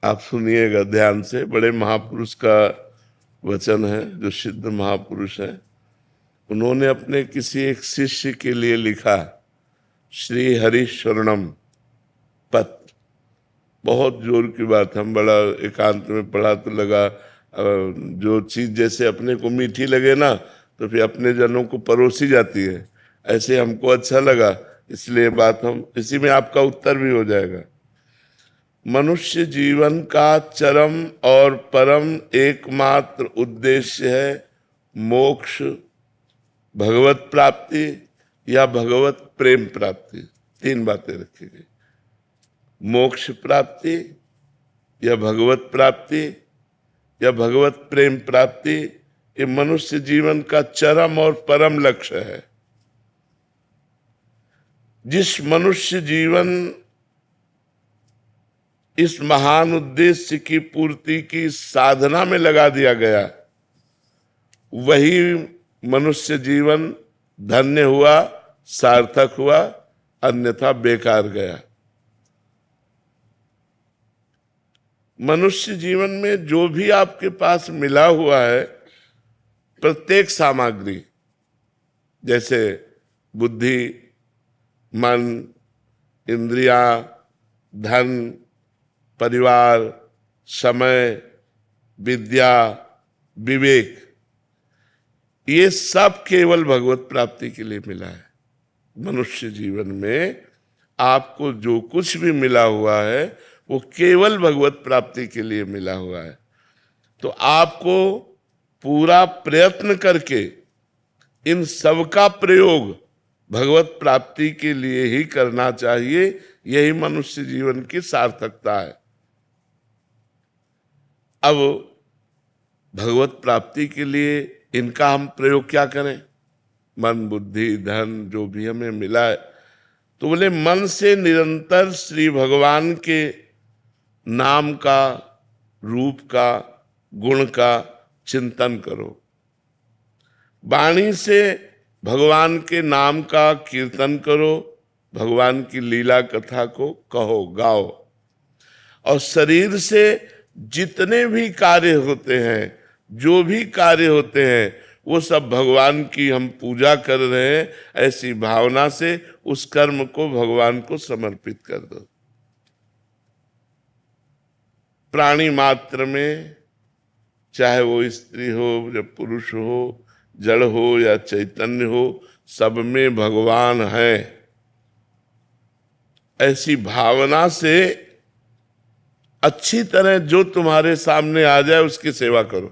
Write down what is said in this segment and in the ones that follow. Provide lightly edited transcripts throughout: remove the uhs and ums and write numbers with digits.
आप सुनिएगा ध्यान से, बड़े महापुरुष का वचन है, जो सिद्ध महापुरुष है। उन्होंने अपने किसी एक शिष्य के लिए लिखा, श्री हरि शरणम पत्र। बहुत जोर की बात, हम बड़ा एकांत में पढ़ा तो लगा जो चीज जैसे अपने को मीठी लगे ना, तो फिर अपने जनों को परोसी जाती है। ऐसे हमको अच्छा लगा, इसलिए बात हम इसी में आपका उत्तर भी हो जाएगा। मनुष्य जीवन का चरम और परम एकमात्र उद्देश्य है मोक्ष, भगवत प्राप्ति या भगवत प्रेम प्राप्ति। तीन बातें रखी गई, मोक्ष प्राप्ति या भगवत प्राप्ति या भगवत प्रेम प्राप्ति। ये मनुष्य जीवन का चरम और परम लक्ष्य है। जिस मनुष्य जीवन इस महान उद्देश्य की पूर्ति की साधना में लगा दिया गया, वही मनुष्य जीवन धन्य हुआ, सार्थक हुआ, अन्यथा बेकार गया। मनुष्य जीवन में जो भी आपके पास मिला हुआ है, प्रत्येक सामग्री, जैसे बुद्धि, मन, इंद्रियां, धन, परिवार, समय, विद्या, विवेक, ये सब केवल भगवत प्राप्ति के लिए मिला है। मनुष्य जीवन में आपको जो कुछ भी मिला हुआ है वो केवल भगवत प्राप्ति के लिए मिला हुआ है। तो आपको पूरा प्रयत्न करके इन सब का प्रयोग भगवत प्राप्ति के लिए ही करना चाहिए। यही मनुष्य जीवन की सार्थकता है। अब भगवत प्राप्ति के लिए इनका हम प्रयोग क्या करें? मन, बुद्धि, धन जो भी हमें मिला है, तो बोले मन से निरंतर श्री भगवान के नाम का, रूप का, गुण का चिंतन करो। वाणी से भगवान के नाम का कीर्तन करो, भगवान की लीला कथा को कहो, गाओ। और शरीर से जितने भी कार्य होते हैं, जो भी कार्य होते हैं, वो सब भगवान की हम पूजा कर रहे हैं, ऐसी भावना से उस कर्म को भगवान को समर्पित कर दो। प्राणी मात्र में, चाहे वो स्त्री हो या पुरुष हो, जड़ हो या चैतन्य हो, सब में भगवान है। ऐसी भावना से अच्छी तरह जो तुम्हारे सामने आ जाए उसकी सेवा करो।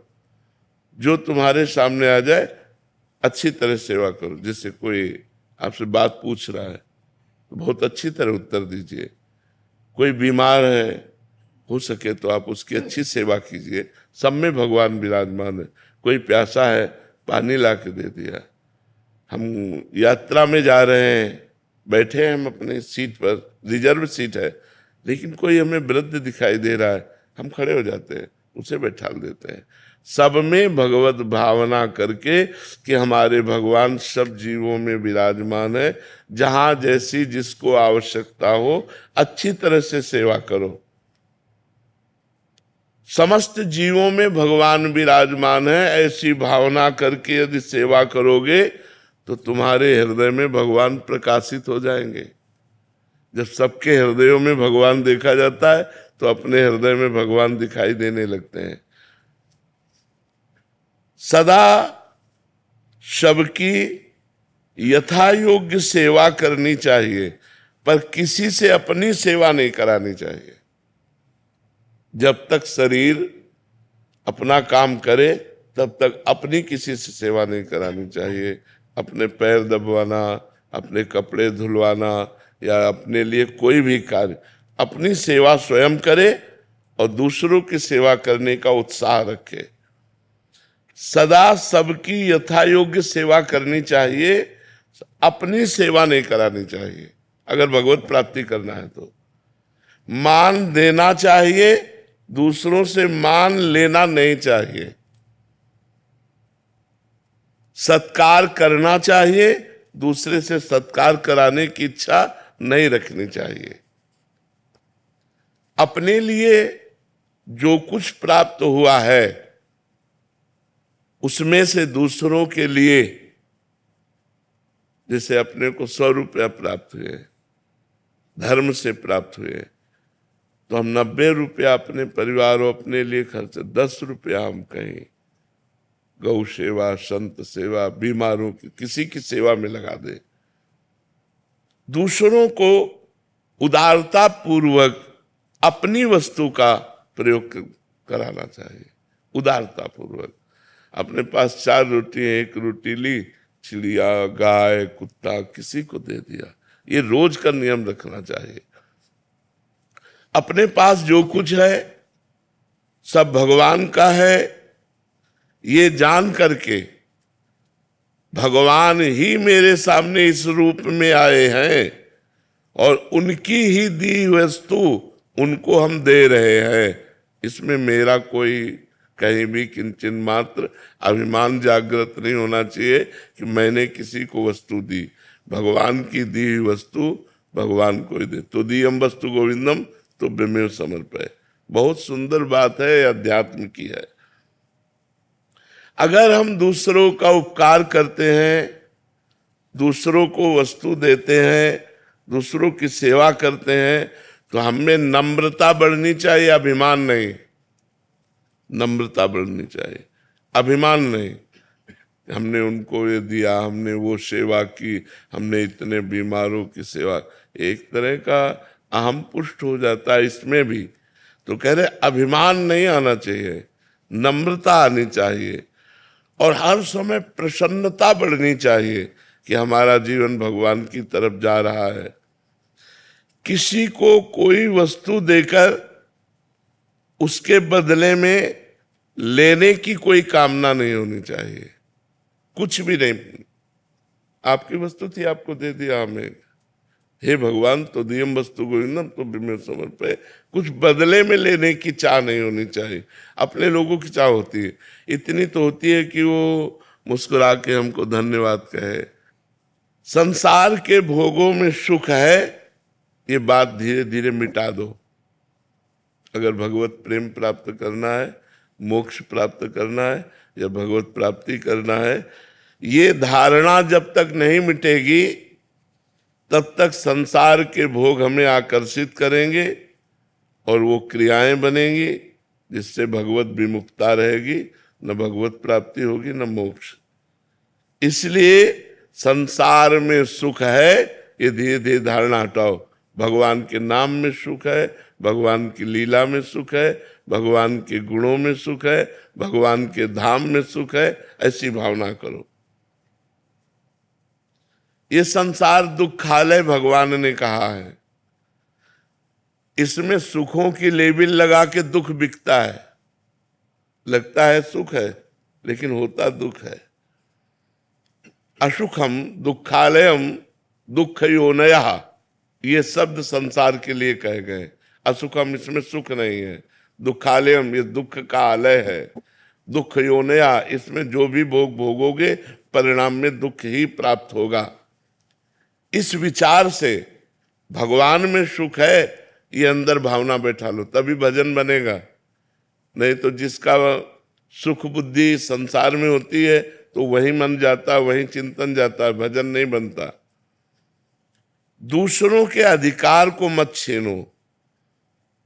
जो तुम्हारे सामने आ जाए अच्छी तरह सेवा करो। जैसे कोई आपसे बात पूछ रहा है तो बहुत अच्छी तरह उत्तर दीजिए। कोई बीमार है, हो सके तो आप उसकी अच्छी सेवा कीजिए। सब में भगवान विराजमान है। कोई प्यासा है, पानी ला के दे दिया। हम यात्रा में जा रहे हैं, बैठे हैं हम अपनी सीट पर, रिजर्व सीट है, लेकिन कोई हमें वृद्ध दिखाई दे रहा है, हम खड़े हो जाते हैं, उसे बैठा देते हैं। सब में भगवत भावना करके कि हमारे भगवान सब जीवों में विराजमान है। जहां जैसी जिसको आवश्यकता हो अच्छी तरह से सेवा करो। समस्त जीवों में भगवान विराजमान है, ऐसी भावना करके यदि सेवा करोगे तो तुम्हारे हृदय में भगवान प्रकाशित हो जाएंगे। जब सबके हृदयों में भगवान देखा जाता है तो अपने हृदय में भगवान दिखाई देने लगते हैं। सदा सबकी यथा योग्य सेवा करनी चाहिए, पर किसी से अपनी सेवा नहीं करानी चाहिए। जब तक शरीर अपना काम करे तब तक अपनी किसी से सेवा नहीं करानी चाहिए। अपने पैर दबवाना, अपने कपड़े धुलवाना या अपने लिए कोई भी कार्य, अपनी सेवा स्वयं करे और दूसरों की सेवा करने का उत्साह रखे। सदा सबकी यथा योग्य सेवा करनी चाहिए, अपनी सेवा नहीं करानी चाहिए। अगर भगवत प्राप्ति करना है तो मान देना चाहिए, दूसरों से मान लेना नहीं चाहिए। सत्कार करना चाहिए, दूसरे से सत्कार कराने की इच्छा नहीं रखनी चाहिए। अपने लिए जो कुछ प्राप्त हुआ है उसमें से दूसरों के लिए, जैसे अपने को 100 रुपया प्राप्त हुए, धर्म से प्राप्त हुए, तो हम 90 रुपया अपने परिवार और अपने लिए खर्च, 10 रुपया हम कहीं गौ सेवा, संत सेवा, बीमारों की किसी की सेवा में लगा दे। दूसरों को उदारता पूर्वक अपनी वस्तु का प्रयोग कराना चाहिए। उदारता पूर्वक अपने पास 4 रोटी है, 1 रोटी ली, चिड़िया, गाय, कुत्ता किसी को दे दिया, ये रोज का नियम रखना चाहिए। अपने पास जो कुछ है सब भगवान का है, ये जान करके भगवान ही मेरे सामने इस रूप में आए हैं और उनकी ही दी वस्तु उनको हम दे रहे हैं, इसमें मेरा कोई कहीं भी किंचन मात्र अभिमान जागृत नहीं होना चाहिए कि मैंने किसी को वस्तु दी। भगवान की दी हुई वस्तु भगवान को ही दे। तो दीयम वस्तु गोविंदम तो बेमेव समर्पय। बहुत सुंदर बात है, अध्यात्म की है। अगर हम दूसरों का उपकार करते हैं, दूसरों को वस्तु देते हैं, दूसरों की सेवा करते हैं, तो हमें नम्रता बढ़नी चाहिए, अभिमान नहीं। नम्रता बढ़नी चाहिए, अभिमान नहीं। हमने उनको ये दिया, हमने वो सेवा की, हमने इतने बीमारों की सेवा, एक तरह का अहम पुष्ट हो जाता है इसमें भी। तो कह रहे अभिमान नहीं आना चाहिए, नम्रता आनी चाहिए और हर समय प्रसन्नता बढ़नी चाहिए कि हमारा जीवन भगवान की तरफ जा रहा है। किसी को कोई वस्तु देकर उसके बदले में लेने की कोई कामना नहीं होनी चाहिए, कुछ भी नहीं। आपकी वस्तु थी, आपको दे दिया हमें, हे भगवान तो दियम वस्तु गोविंदम तो बिमेव समर्पय। कुछ बदले में लेने की चाह नहीं होनी चाहिए। अपने लोगों की चाह होती है, इतनी तो होती है कि वो मुस्कुरा के हमको धन्यवाद कहे। संसार के भोगों में सुख है, ये बात धीरे धीरे मिटा दो। अगर भगवत प्रेम प्राप्त करना है, मोक्ष प्राप्त करना है या भगवत प्राप्ति करना है, ये धारणा जब तक नहीं मिटेगी तब तक संसार के भोग हमें आकर्षित करेंगे और वो क्रियाएं बनेंगी जिससे भगवत विमुखता रहेगी, न भगवत प्राप्ति होगी न मोक्ष। इसलिए संसार में सुख है, ये धीरे धीरे धारणा हटाओ। भगवान के नाम में सुख है, भगवान की लीला में सुख है, भगवान के गुणों में सुख है, भगवान के धाम में सुख है, ऐसी भावना करो। ये संसार दुखालय भगवान ने कहा है, इसमें सुखों की लेबिल लगा के दुख बिकता है। लगता है सुख है लेकिन होता दुख है। असुखम दुखालयम दुख योनयः, ये शब्द संसार के लिए कहे गए। असुखम, इसमें सुख नहीं है। दुखालयम, ये दुख का आलय है। दुख योनया, इसमें जो भी भोग भोगोगे परिणाम में दुख ही प्राप्त होगा। इस विचार से भगवान में सुख है, ये अंदर भावना बैठा लो, तभी भजन बनेगा। नहीं तो जिसका सुख बुद्धि संसार में होती है तो वही मन जाता, वही चिंतन जाता है, भजन नहीं बनता। दूसरों के अधिकार को मत छीनो,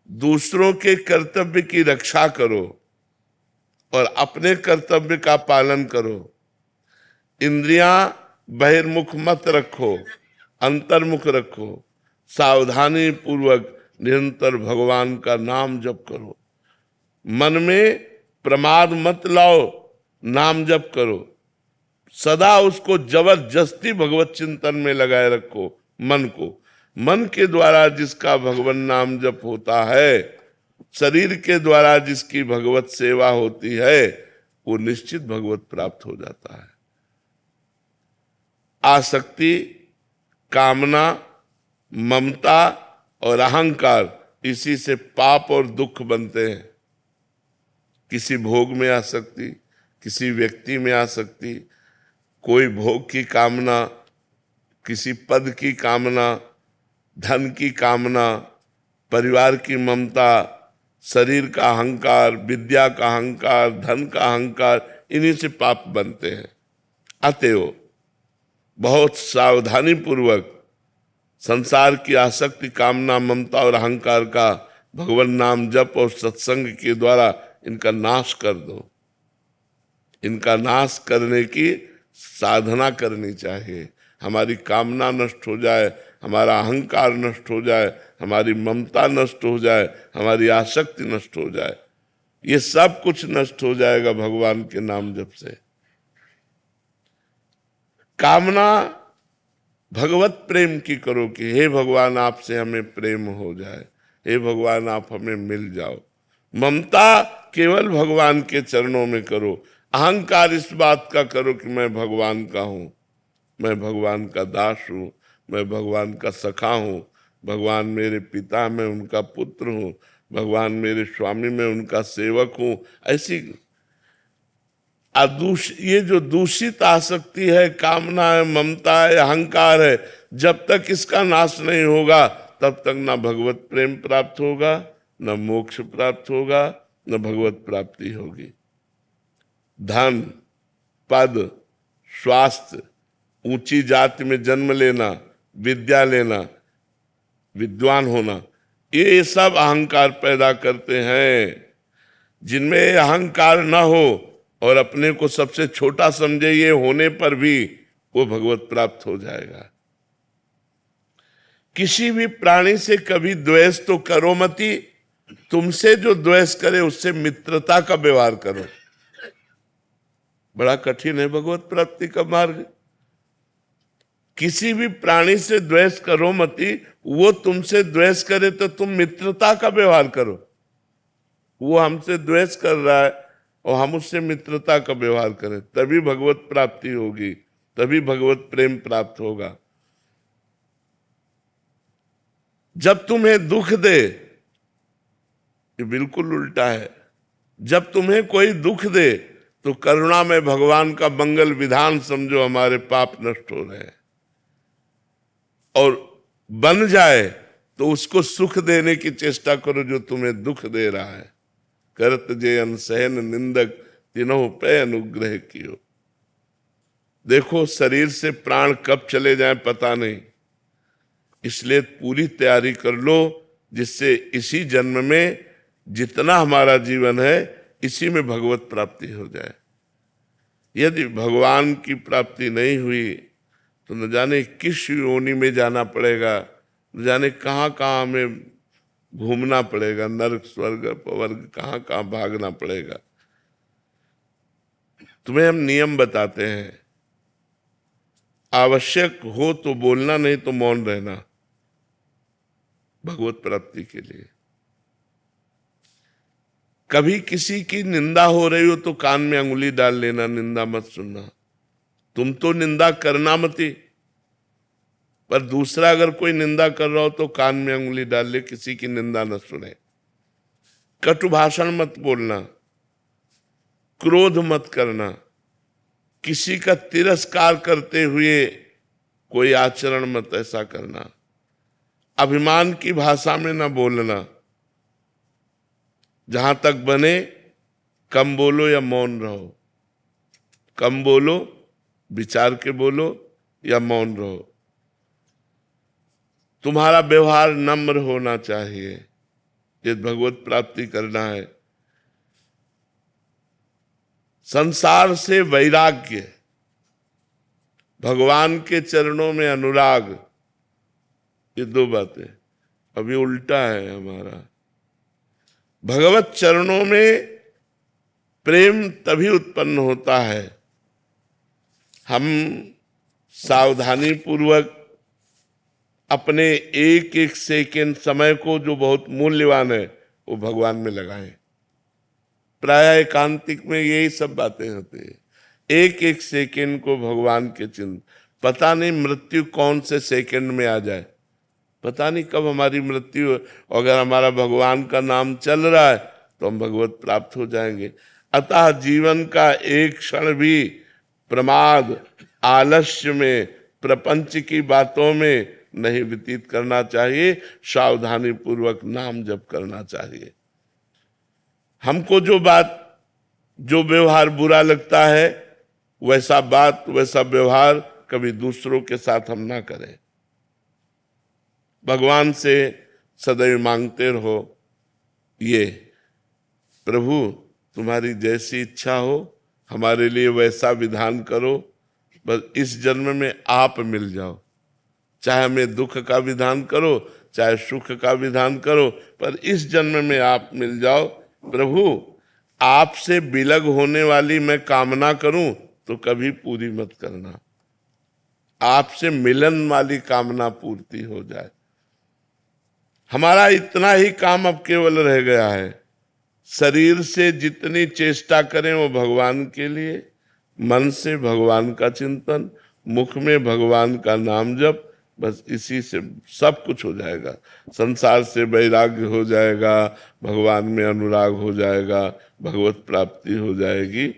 दूसरों के कर्तव्य की रक्षा करो और अपने कर्तव्य का पालन करो। इंद्रियां बहिर्मुख मत रखो, अंतर्मुख रखो। सावधानी पूर्वक निरंतर भगवान का नाम जप करो। मन में प्रमाद मत लाओ, नाम जप करो। सदा उसको जबरदस्ती भगवत चिंतन में लगाए रखो मन को। मन के द्वारा जिसका भगवान नाम जप होता है, शरीर के द्वारा जिसकी भगवत सेवा होती है, वो निश्चित भगवत प्राप्त हो जाता है। आसक्ति, कामना, ममता और अहंकार, इसी से पाप और दुख बनते हैं। किसी भोग में आसक्ति, किसी व्यक्ति में आसक्ति, कोई भोग की कामना, किसी पद की कामना, धन की कामना, परिवार की ममता, शरीर का अहंकार, विद्या का अहंकार, धन का अहंकार, इन्हीं से पाप बनते हैं। अतएव बहुत सावधानी पूर्वक संसार की आसक्ति, कामना, ममता और अहंकार का भगवान नाम जप और सत्संग के द्वारा इनका नाश कर दो। इनका नाश करने की साधना करनी चाहिए। हमारी कामना नष्ट हो जाए, हमारा अहंकार नष्ट हो जाए, हमारी ममता नष्ट हो जाए, हमारी आसक्ति नष्ट हो जाए, ये सब कुछ नष्ट हो जाएगा भगवान के नाम जप से। कामना भगवत प्रेम की करो कि हे भगवान आपसे हमें प्रेम हो जाए, हे भगवान आप हमें मिल जाओ। ममता केवल भगवान के चरणों में करो। अहंकार इस बात का करो कि मैं भगवान का हूं, मैं भगवान का दास हूं, मैं भगवान का सखा हूं, भगवान मेरे पिता, मैं उनका पुत्र हूं, भगवान मेरे स्वामी, मैं उनका सेवक हूं। ऐसी ये जो दूषित आसक्ति है, कामना है, ममता है, अहंकार है, जब तक इसका नाश नहीं होगा तब तक ना भगवत प्रेम प्राप्त होगा, न मोक्ष प्राप्त होगा, न भगवत प्राप्ति होगी। धन, पद, स्वास्थ्य, ऊंची जाति में जन्म लेना, विद्या लेना, विद्वान होना, ये सब अहंकार पैदा करते हैं। जिनमें अहंकार न हो और अपने को सबसे छोटा समझे, ये होने पर भी वो भगवत प्राप्त हो जाएगा। किसी भी प्राणी से कभी द्वेष तो करो मती, तुमसे जो द्वेष करे उससे मित्रता का व्यवहार करो। बड़ा कठिन है भगवत प्राप्ति का मार्ग। किसी भी प्राणी से द्वेष करो मती, वो तुमसे द्वेष करे तो तुम मित्रता का व्यवहार करो। वो हमसे द्वेष कर रहा है और हम उससे मित्रता का व्यवहार करें, तभी भगवत प्राप्ति होगी, तभी भगवत प्रेम प्राप्त होगा। जब तुम्हें दुख दे, ये बिल्कुल उल्टा है। जब तुम्हें कोई दुख दे तो करुणा में भगवान का मंगल विधान समझो, हमारे पाप नष्ट हो रहे हैं। और बन जाए तो उसको सुख देने की चेष्टा करो जो तुम्हें दुख दे रहा है। करत जे अनसहन निंदक तीनों पे अनुग्रह कियो। देखो शरीर से प्राण कब चले जाए पता नहीं, इसलिए पूरी तैयारी कर लो जिससे इसी जन्म में जितना हमारा जीवन है इसी में भगवत प्राप्ति हो जाए। यदि भगवान की प्राप्ति नहीं हुई तो न जाने किस योनि में जाना पड़ेगा, न जाने कहाँ कहाँ हमें घूमना पड़ेगा, नरक स्वर्ग अपवर्ग कहाँ कहाँ भागना पड़ेगा। तुम्हें हम नियम बताते हैं, आवश्यक हो तो बोलना, नहीं तो मौन रहना भगवत प्राप्ति के लिए। कभी किसी की निंदा हो रही हो तो कान में अंगुली डाल लेना, निंदा मत सुनना। तुम तो निंदा करना मती, पर दूसरा अगर कोई निंदा कर रहा हो तो कान में अंगुली डाल ले, किसी की निंदा न सुने। कटु भाषण मत बोलना, क्रोध मत करना, किसी का तिरस्कार करते हुए कोई आचरण मत ऐसा करना, अभिमान की भाषा में न बोलना। जहां तक बने कम बोलो या मौन रहो, कम बोलो, विचार के बोलो या मौन रहो। तुम्हारा व्यवहार नम्र होना चाहिए, ये भगवत प्राप्ति करना है। संसार से वैराग्य, भगवान के चरणों में अनुराग, ये दो बातें। अभी उल्टा है हमारा। भगवत चरणों में प्रेम तभी उत्पन्न होता है हम सावधानी पूर्वक अपने एक एक सेकेंड समय को, जो बहुत मूल्यवान है, वो भगवान में लगाएं। प्राय एकांतिक में यही सब बातें होती है। एक एक सेकेंड को भगवान के चिंतन। पता नहीं मृत्यु कौन से सेकेंड में आ जाए, पता नहीं कब हमारी मृत्यु हो। अगर हमारा भगवान का नाम चल रहा है तो हम भगवत प्राप्त हो जाएंगे। अतः जीवन का एक क्षण भी प्रमाद, आलस्य में, प्रपंच की बातों में नहीं व्यतीत करना चाहिए। सावधानी पूर्वक नाम जप करना चाहिए। हमको जो व्यवहार बुरा लगता है, वैसा बात वैसा व्यवहार कभी दूसरों के साथ हम ना करें। भगवान से सदैव मांगते रहो, ये प्रभु तुम्हारी जैसी इच्छा हो, हमारे लिए वैसा विधान करो, बस इस जन्म में आप मिल जाओ। चाहे हमें दुख का विधान करो, चाहे सुख का विधान करो, पर इस जन्म में आप मिल जाओ। प्रभु आपसे विलग होने वाली मैं कामना करूं तो कभी पूरी मत करना, आपसे मिलन वाली कामना पूर्ति हो जाए। हमारा इतना ही काम अब केवल रह गया है, शरीर से जितनी चेष्टा करें वो भगवान के लिए, मन से भगवान का चिंतन, मुख में भगवान का नाम जप, बस इसी से सब कुछ हो जाएगा। संसार से वैराग्य हो जाएगा, भगवान में अनुराग हो जाएगा, भगवत प्राप्ति हो जाएगी।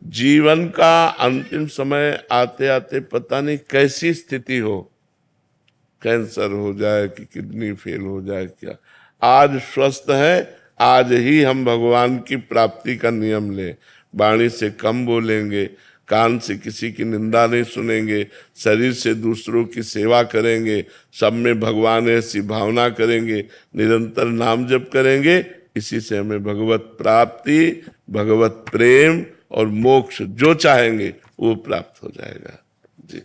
जीवन का अंतिम समय आते आते पता नहीं कैसी स्थिति हो, कैंसर हो जाए कि किडनी फेल हो जाए, क्या आज स्वस्थ है, आज ही हम भगवान की प्राप्ति का नियम लें। वाणी से कम बोलेंगे, कान से किसी की निंदा नहीं सुनेंगे, शरीर से दूसरों की सेवा करेंगे, सब में भगवान ऐसी भावना करेंगे, निरंतर नाम जप करेंगे। इसी से हमें भगवत प्राप्ति, भगवत प्रेम और मोक्ष जो चाहेंगे वो प्राप्त हो जाएगा। जी।